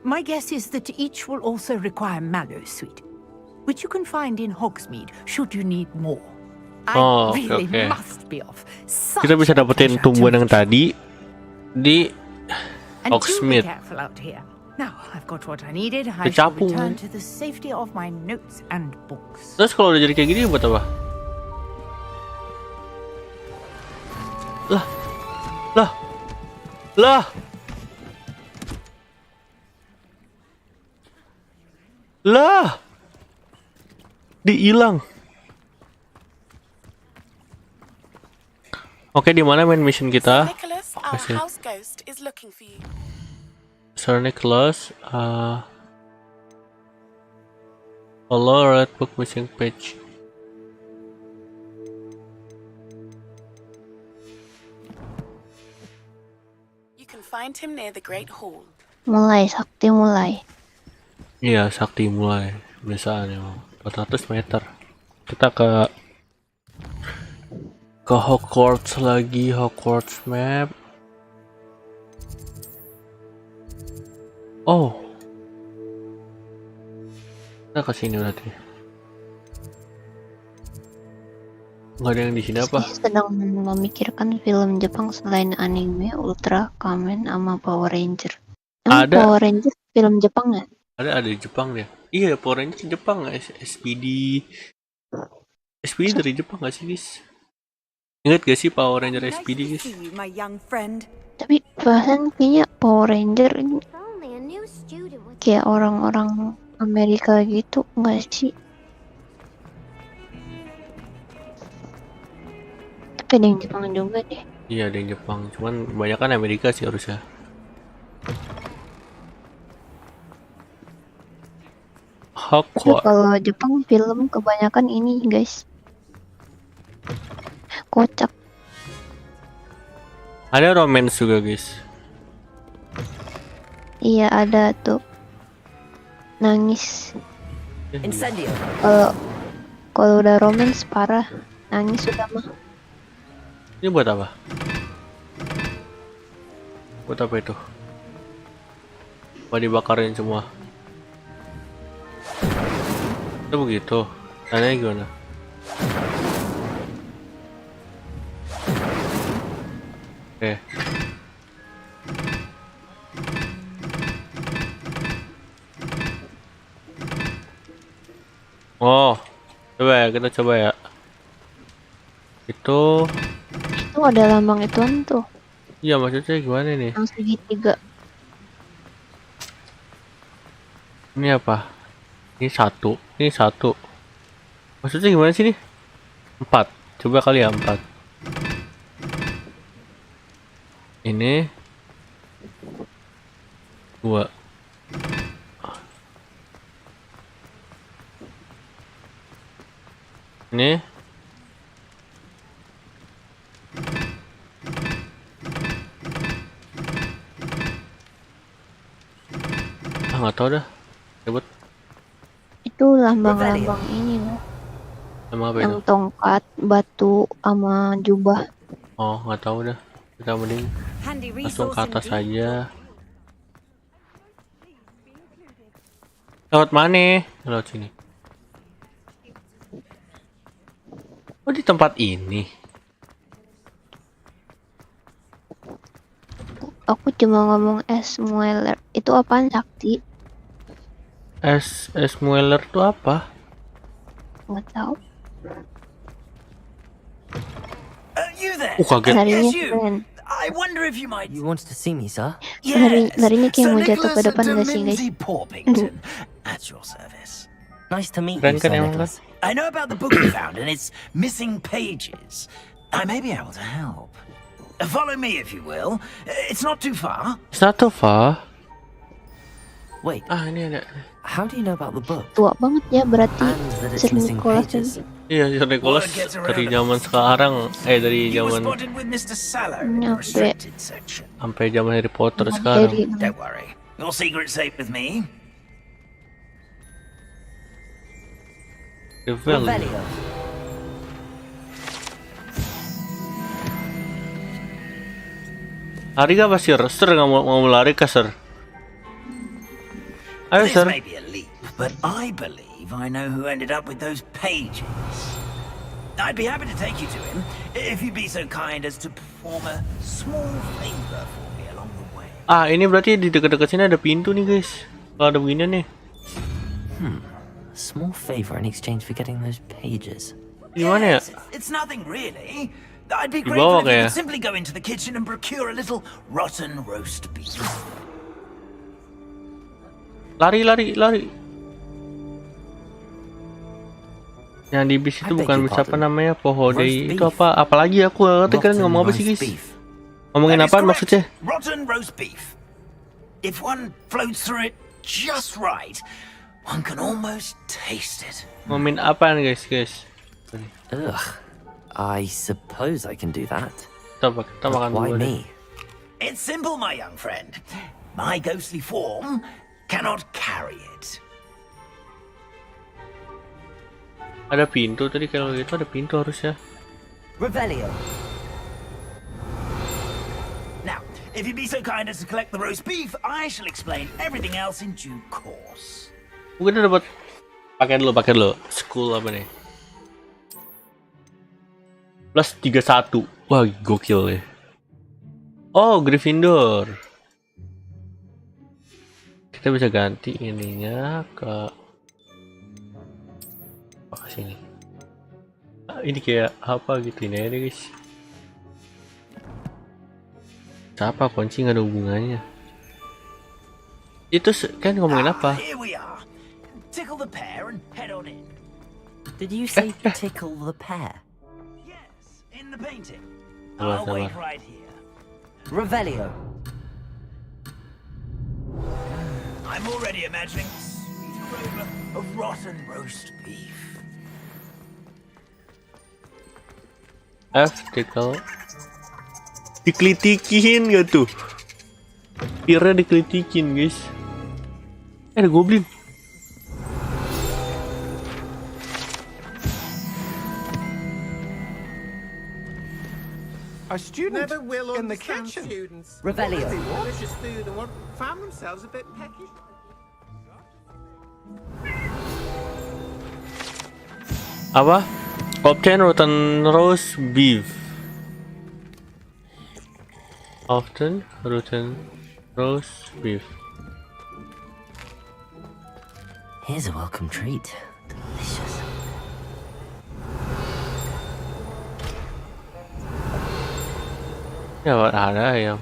Speaker 14: My guess is that each will also require mallow sweet, which you can find in Hogsmeade should you need more. I really must be off.
Speaker 1: Kita bisa dapetin tumbuhan yang tadi di
Speaker 14: And do be
Speaker 1: Hogsmeade.
Speaker 14: careful out here. Now, I've got what I needed. I shall return to the safety of my notes and books.
Speaker 1: Terus kalau udah jadi kayak gini buat apa? Lah. Dihilang. Oke, di mana main mission kita?
Speaker 10: Nicholas, our house ghost is looking for you.
Speaker 1: Sir Nicholas, follow red book missing page.
Speaker 10: You can find him near the Great Hall.
Speaker 2: Mulai, Sakti mulai.
Speaker 1: Iya, Sakti mulai. Biasaan emang 400 meter. Kita ke Hogwarts lagi, Hogwarts map. Oh, kita ke sini berarti. Nggak ada yang di sini apa?
Speaker 2: Saya sedang memikirkan film Jepang selain anime, Ultra, Kamen, sama Power Ranger. Emang
Speaker 1: Ada.
Speaker 2: Power Ranger film Jepang nggak?
Speaker 1: Ada di Jepang deh. Iya, Power Rangers Jepang nggak? SPD dari Jepang nggak sih, guys? Ingat gak sih Power Ranger SPD, guys?
Speaker 6: My young friend.
Speaker 2: Tapi bahasan kayaknya Power Ranger ini kayak orang-orang Amerika gitu nggak sih? Tapi ada yang Jepang juga deh.
Speaker 1: Iya, ada yang Jepang. Cuman kebanyakan Amerika sih harusnya.
Speaker 2: Tapi
Speaker 1: Hogwarts.
Speaker 2: kalau Jepang film kebanyakan ini guys, kocak.
Speaker 1: Ada romance juga, guys.
Speaker 2: Iya ada tuh nangis.
Speaker 5: Incendio.
Speaker 2: Kalau udah romance parah, nangis sudah mah.
Speaker 1: Ini buat apa? Buat apa itu? Mau dibakarin semua? Itu begitu. Tanya gimana? Oke. Oh, coba ya, kita coba ya. Itu
Speaker 2: ada lambang ituan tuh.
Speaker 1: iya, maksudnya gimana nih?
Speaker 2: Yang segitiga.
Speaker 1: Ini apa? Ini satu. Maksudnya gimana sih nih? 4. Coba kali ya 4. Ini 2. Ini nggak tahu dah. Ribut.
Speaker 2: Itu lambang-lambang ini loh.
Speaker 1: Emang apa
Speaker 2: Yang
Speaker 1: itu?
Speaker 2: tongkat, batu, sama jubah.
Speaker 1: Oh, nggak tahu dah. Kita mending langsung ke atas saja. Lewat mana? Lewat sini. Oh, di tempat ini.
Speaker 2: Aku cuma ngomong Mueller. Itu apaan, Sakti?
Speaker 1: Mueller tuh apa?
Speaker 2: Nggak tahu.
Speaker 15: You there?
Speaker 1: Kaget.
Speaker 2: Larinya keren.
Speaker 15: I wonder if you might.
Speaker 5: You wanted to see me, sir?
Speaker 2: Larinya kayak mau jatuh ke depan gak sih, guys?
Speaker 15: Porpington, at your service.
Speaker 5: Nice to meet
Speaker 1: Keren
Speaker 5: you,
Speaker 1: kan
Speaker 5: Sir
Speaker 1: emang kan?
Speaker 5: Nicholas.
Speaker 15: I know about the book you found and its missing pages. I may be able to help. Follow me, if you will. It's not too far.
Speaker 1: It's not too far.
Speaker 5: Wait,
Speaker 1: Ini ada.
Speaker 5: how do you know about the book?
Speaker 2: Tua banget ya berarti.
Speaker 5: And that it's
Speaker 2: Sir
Speaker 5: missing
Speaker 2: Nicholas
Speaker 5: pages?
Speaker 1: Iya, Sir Nicholas dari zaman sekarang, dari
Speaker 15: You were
Speaker 1: zaman
Speaker 15: spotted with Mr. Sallow in the
Speaker 2: Nyampe.
Speaker 15: restricted section.
Speaker 1: sampai zaman Harry Potter sekarang.
Speaker 15: Don't worry. Your secret's safe with me.
Speaker 5: Revelio.
Speaker 1: Lari gak pasti Sir nggak mau lari ke Sir. Ayo
Speaker 15: This
Speaker 1: Sir.
Speaker 15: may be a leap, but I believe I know who ended up with those pages. I'd be happy to take you to him if you'd be so kind as to perform a small favor for me along the way.
Speaker 1: Ini berarti di dekat-dekat sini ada pintu nih guys. Kalau ada beginian nih.
Speaker 5: A small favor in exchange for getting those pages.
Speaker 1: Gimana ya?
Speaker 15: It's nothing really. I'd be
Speaker 1: Di
Speaker 15: grateful
Speaker 1: bawah
Speaker 15: if you
Speaker 1: kayak.
Speaker 15: could simply go into the kitchen and procure a little rotten roast beef.
Speaker 1: Lari. Yang di bis itu bukan bis apa namanya? Pohodei itu apa? Apalagi aku gak ngerti kalian ngomong apa sih guys? Ngomongin
Speaker 15: That is
Speaker 1: apa
Speaker 15: correct.
Speaker 1: maksudnya?
Speaker 15: Rotten roast beef. If one floats through it just right, one can almost taste it.
Speaker 1: Ngomongin apaan guys?
Speaker 5: Ugh. I suppose I can do that.
Speaker 1: Kita
Speaker 5: But
Speaker 1: makan
Speaker 5: why
Speaker 1: dulu deh.
Speaker 5: me?
Speaker 15: It's simple, my young friend. My ghostly form cannot carry it.
Speaker 1: Ada pintu tadi kalau gitu, ada pintu harusnya.
Speaker 5: Revelio.
Speaker 15: Now, if you'd be so kind as to collect the roast beef, I shall explain everything else in due course.
Speaker 1: Mungkin dapat pakai dulu. School apa nih? Plus 31. Wah, gokil ya. Oh, Gryffindor. Kita bisa ganti ininya ke sini. Ini kayak apa gitu ini ya guys. Siapa kunci nggak ada hubungannya. Itu kan ngomongin apa?
Speaker 15: Here we are. Tickle the pear and head on in.
Speaker 5: Did you say tickle the pear?
Speaker 15: Yes, in the painting.
Speaker 1: Sabar,
Speaker 15: I'll wait
Speaker 1: sabar.
Speaker 15: right here.
Speaker 5: Revelio.
Speaker 15: I'm already imagining the sweet aroma of rotten roast beef.
Speaker 1: Tickle. Dikelitikin gak tuh? Pirnya dikelitikin guys. Ada goblin.
Speaker 16: A student
Speaker 17: Never will
Speaker 16: in the
Speaker 17: understand
Speaker 16: kitchen.
Speaker 17: students.
Speaker 5: Revelio.
Speaker 17: They want delicious food and found themselves a bit peckish.
Speaker 1: Apa? Obtain rotten roast beef. Often rotten roast beef.
Speaker 5: Here's a welcome treat. Delicious.
Speaker 1: Ya ada ayam.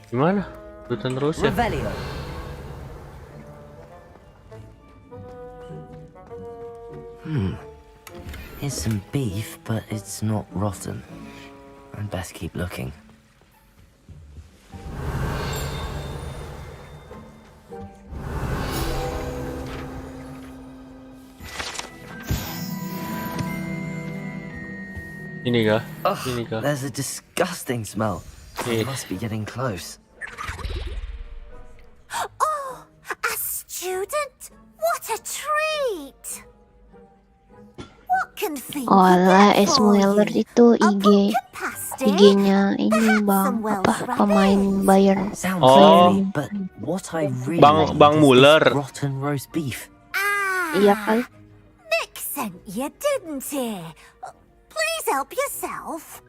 Speaker 1: Gimana? Ikutan terus ya.
Speaker 5: Revelio. Here's some beef, but it's not rotten. I'd best keep looking.
Speaker 1: Ini kah?
Speaker 5: Ugh,
Speaker 1: Ini kah?
Speaker 5: there's a disgusting smell. It must be getting close.
Speaker 16: Oh, a student? What a treat! What can feed
Speaker 2: Oh lah, Esmueller itu IG-nya ini bang, apa pemain Bayern.
Speaker 5: Sounds
Speaker 1: Oh.
Speaker 5: lovely, but what I really
Speaker 1: Bang
Speaker 5: want is
Speaker 1: Muller.
Speaker 5: this rotten roast beef.
Speaker 2: Iya kan?
Speaker 16: Nick sent you, didn't he? Please help yourself.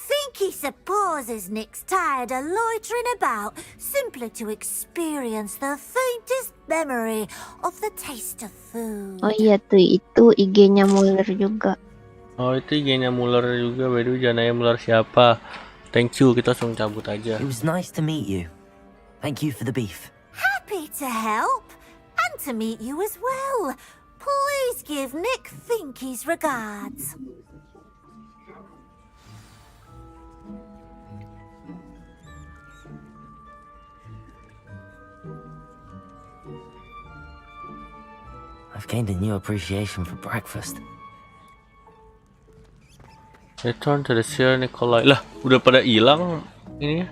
Speaker 16: Think he supposes Nick's tired of loitering about simply to experience the faintest memory of the taste of food.
Speaker 2: Oh iya tuh, itu IG-nya Muller juga.
Speaker 1: Oh itu IG-nya Muller juga. By the way, jangan nanya Muller siapa. Thank you, kita langsung cabut aja.
Speaker 5: It was nice to meet you. Thank you for the beef.
Speaker 16: Happy to help and to meet you as well. Please give Nick Finky's regards.
Speaker 5: I've gained a new appreciation for breakfast.
Speaker 1: Return to the SEKOLAH. Lah, udah pada hilang ini.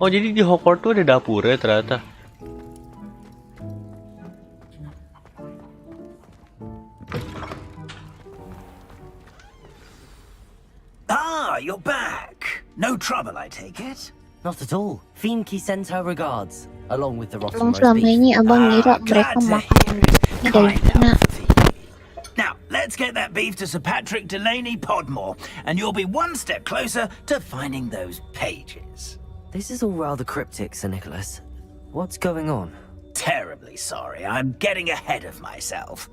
Speaker 1: Oh, jadi di Hogwarts tuh ada dapurnya ternyata.
Speaker 15: Ah, you're back. No trouble, I take it?
Speaker 5: Not at all. Finky sends her regards, along with the rotten
Speaker 2: Emang
Speaker 5: roast
Speaker 2: selama
Speaker 5: beef.
Speaker 2: ini abang ngira mereka makan dari mana?
Speaker 15: Now, let's get that beef to Sir Patrick Delaney Podmore, and you'll be one step closer to finding those pages.
Speaker 5: This is all rather cryptic, Sir Nicholas. What's going on?
Speaker 15: Terribly sorry, I'm getting ahead of myself.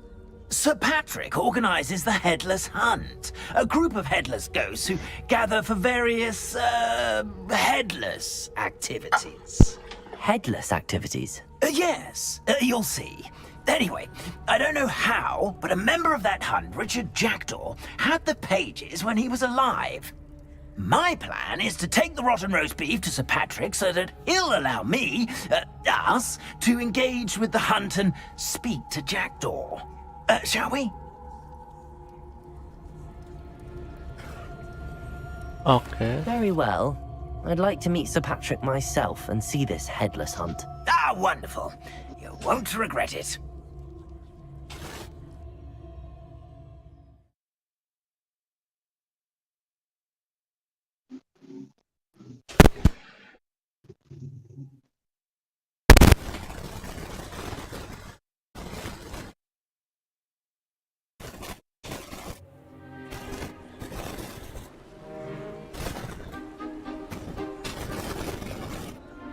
Speaker 15: Sir Patrick organizes the Headless Hunt, a group of headless ghosts who gather for various, headless activities.
Speaker 5: Headless activities?
Speaker 15: Yes, you'll see. Anyway, I don't know how, but a member of that hunt, Richard Jackdaw, had the pages when he was alive. My plan is to take the rotten roast beef to Sir Patrick so that he'll allow me, us, to engage with the hunt and speak to Jackdaw. Shall we?
Speaker 1: Okay.
Speaker 5: Very well. I'd like to meet Sir Patrick myself and see this headless hunt.
Speaker 15: Ah, wonderful. You won't regret it.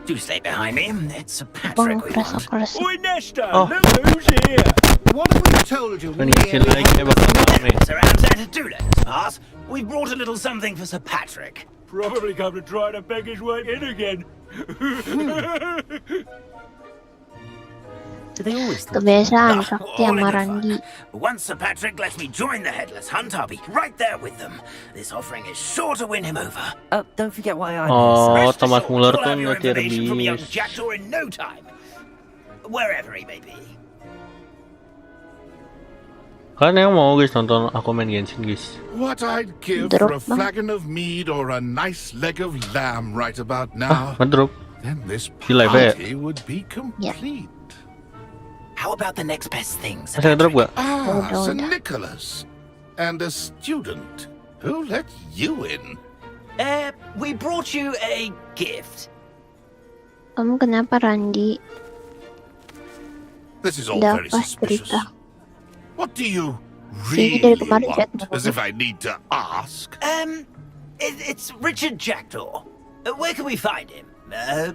Speaker 15: Do stay behind me. It's Sir Patrick we want.
Speaker 17: Oi, Nesta,
Speaker 1: Oh.
Speaker 17: look who's here. What have we told you?
Speaker 1: Kan isi like-nya bakal rame.
Speaker 15: Sir Anset, do let us pass. We've brought a little something for Sir Patrick.
Speaker 17: Probably come to try to beg his way in again.
Speaker 5: Do they always
Speaker 2: Kebiasaan Sakti sama Randi.
Speaker 15: Once Sir Patrick lets me join the Headless Hunt, I'll be right there with them. This offering is sure to win him over.
Speaker 5: Don't forget why I'm
Speaker 1: Oh,
Speaker 15: Rest
Speaker 1: Thomas
Speaker 15: assured,
Speaker 1: Muller
Speaker 15: you'll
Speaker 1: tuh
Speaker 15: have your
Speaker 1: nyetir
Speaker 15: information from young
Speaker 1: bis.
Speaker 15: Jackdaw in no time. Wherever he may be.
Speaker 1: Kalian yang mau guys nonton aku main Genshin guys?
Speaker 18: What I'd give for a flagon of mead or a nice leg of lamb right about now.
Speaker 1: Ngedrop.
Speaker 18: Then this
Speaker 1: Di live ya?
Speaker 18: party would be complete.
Speaker 15: How about the next best thing, Sir
Speaker 1: Masih ngedrop gak?
Speaker 18: Ah, Sir Nicholas. And a student. Who let you in?
Speaker 15: We brought you a gift.
Speaker 2: Kamu kenapa Randi?
Speaker 18: This is all
Speaker 2: Udah
Speaker 18: very
Speaker 2: pas
Speaker 18: suspicious.
Speaker 2: cerita.
Speaker 18: What do you
Speaker 2: Sini dari
Speaker 18: really
Speaker 2: kemarin chat
Speaker 18: want? As if I need to ask.
Speaker 15: It's Richard Jackdaw. Where can we find him?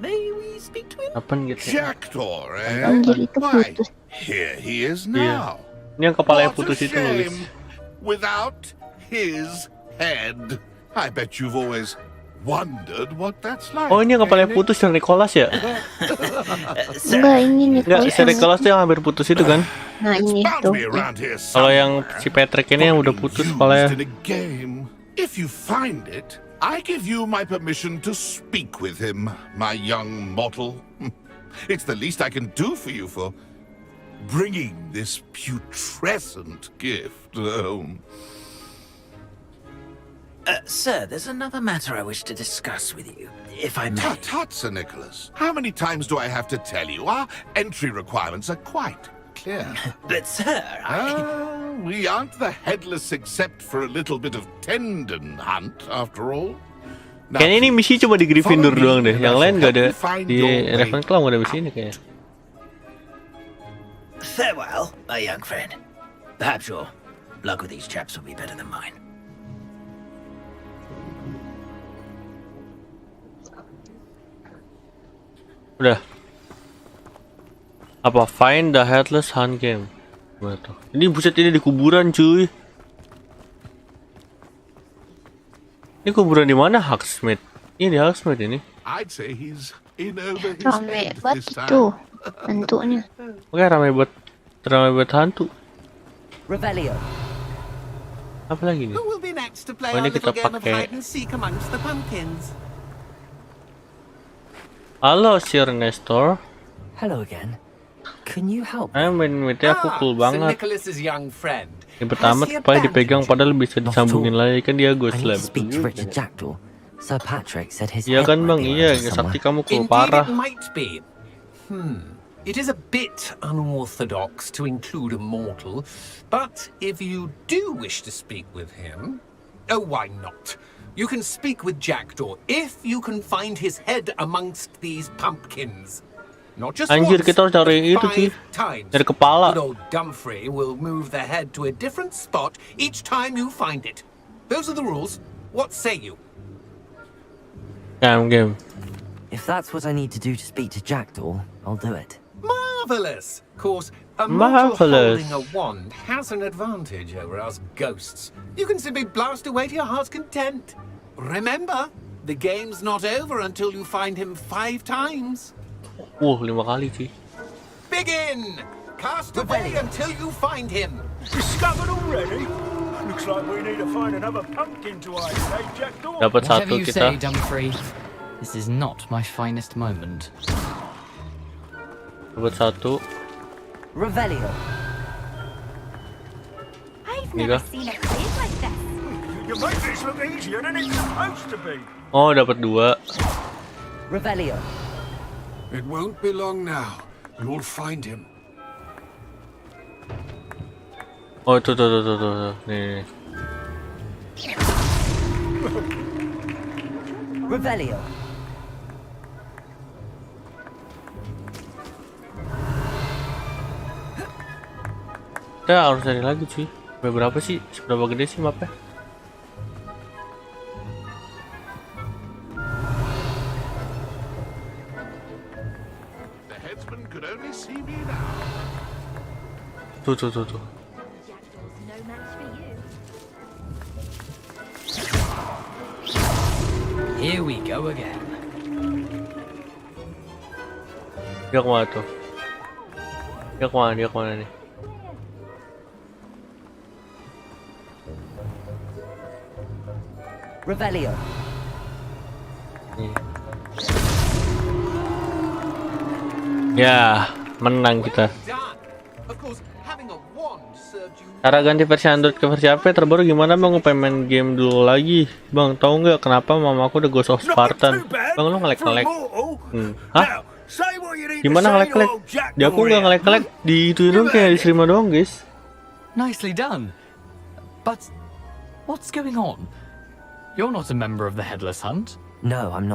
Speaker 15: May we speak to him?
Speaker 1: Apa gitu?
Speaker 18: Jackdaw, eh?
Speaker 2: Anjir itu
Speaker 18: Why,
Speaker 2: putus.
Speaker 18: here he is
Speaker 1: Iya.
Speaker 18: now.
Speaker 1: Ini yang kepalanya
Speaker 18: What a
Speaker 1: putus itu nulis.
Speaker 18: shame. Without his head. I bet you've always wondered what that's like.
Speaker 1: Oh, ini yang kepalanya putus yang Nicholas ya?
Speaker 2: Enggak, ini
Speaker 1: Enggak, si Nicholas tuh yang hampir putus itu kan?
Speaker 2: Nah, ini tuh.
Speaker 1: Kalau yang si Patrick ini yang udah putus kepalanya.
Speaker 18: If you find it, I give you my permission to speak with him, my young mortal. It's the least I can do for you for bringing this putrescent gift home.
Speaker 15: Sir, there's another matter I wish to discuss with you, if I may.
Speaker 18: Tut, Sir Nicholas. How many times do I have to tell you? Our entry requirements are quite clear.
Speaker 15: But, sir,
Speaker 18: we aren't the headless except for a little bit of tendon hunt, after all.
Speaker 1: Kayaknya ini misi cuma di Gryffindor doang deh. Yang lain nggak ada. Di Ravenclaw nggak ada misi ini kayaknya.
Speaker 15: Farewell, my young friend. Perhaps your luck with these chaps will be better than mine.
Speaker 1: Udah. Apa find the headless hunt game? Betul. Ini buset, ini di kuburan cuy. Ini kuburan di mana, Hogsmeade? Ini di Hogsmeade ini.
Speaker 18: I'd say he's in over his
Speaker 2: Rame
Speaker 18: head
Speaker 2: banget
Speaker 18: this time.
Speaker 2: itu bentuknya.
Speaker 1: Oke, ramai buat hantu.
Speaker 8: Revelio.
Speaker 1: Apa lagi nih?
Speaker 8: Who will be next to play
Speaker 1: Oh, ini
Speaker 8: our
Speaker 1: kita
Speaker 8: little game of
Speaker 1: pakai.
Speaker 8: hide and seek amongst the pumpkins?
Speaker 1: Halo, Sir Nestor.
Speaker 5: Hello again. Can you help?
Speaker 1: Main-mainnya aku cool banget.
Speaker 8: Nicholas's young friend.
Speaker 1: Yang pertama supaya dipegang padahal bisa disambungin lagi kan dia ghost lab.
Speaker 5: Sir Patrick said his
Speaker 1: Iya kan bang, iya sakti kamu cool parah.
Speaker 19: It might be. It is a bit unorthodox to include a mortal, but if you do wish to speak with him, oh, why not? You can speak with Jackdaw if you can find his head amongst these pumpkins. Not just
Speaker 1: Anjir,
Speaker 19: once,
Speaker 1: kita harus cari itu
Speaker 19: but
Speaker 1: sih.
Speaker 19: 5 times.
Speaker 1: Dari kepala.
Speaker 19: Good old Dumfrey will move the head to a different spot each time you find it. Those are the rules. What say you?
Speaker 1: Game.
Speaker 5: If that's what I need to do to speak to Jackdaw, I'll do it.
Speaker 19: Marvelous! Of course, a mortal
Speaker 1: Marvelous.
Speaker 19: holding a wand has an advantage over us ghosts. You can simply blast away to your heart's content. Remember, the game's not over until you find him 5 times.
Speaker 1: 5 kali sih.
Speaker 19: Begin! Cast away until you find him.
Speaker 17: Discovered already? Looks like we need to find another pumpkin to hide, eh, Jackdaw?
Speaker 1: Dapat
Speaker 13: Whatever
Speaker 1: satu
Speaker 13: you
Speaker 1: kita.
Speaker 13: say, Dumfrey. This is not my finest moment.
Speaker 1: Dapat satu.
Speaker 8: Revelio.
Speaker 12: I've
Speaker 1: Iya
Speaker 12: never
Speaker 1: kah?
Speaker 12: seen a place like this.
Speaker 17: You make this look easier than it's supposed to be.
Speaker 1: Oh, dapat 2.
Speaker 8: Revelio.
Speaker 17: It won't be long now. You'll find him.
Speaker 1: Oh, tuh. Nih.
Speaker 8: Revelio.
Speaker 1: Kita harus cari lagi cuy. Berapa sih? Seberapa gede sih mapnya?
Speaker 18: The headsman could only see me now.
Speaker 1: Tuh.
Speaker 12: Jackdaw's no match for you.
Speaker 13: Here we go again.
Speaker 1: Dia kemana tuh? Dia kemana nih?
Speaker 8: Revelio.
Speaker 1: Nih. Ya, menang kita. Cara ganti versi Android ke versi HP terbaru gimana bang? Pengen main game dulu lagi bang. Tahu nggak kenapa mamaku udah Ghost of Spartan? Bang lu ngelek. Hah? Gimana ngelek? Di aku nggak ngelek. Di itu doang kayak di streamer doang guys.
Speaker 13: Nicely done. But what's going on? You're not a member of the Headless Hunt.
Speaker 5: No, I'm not.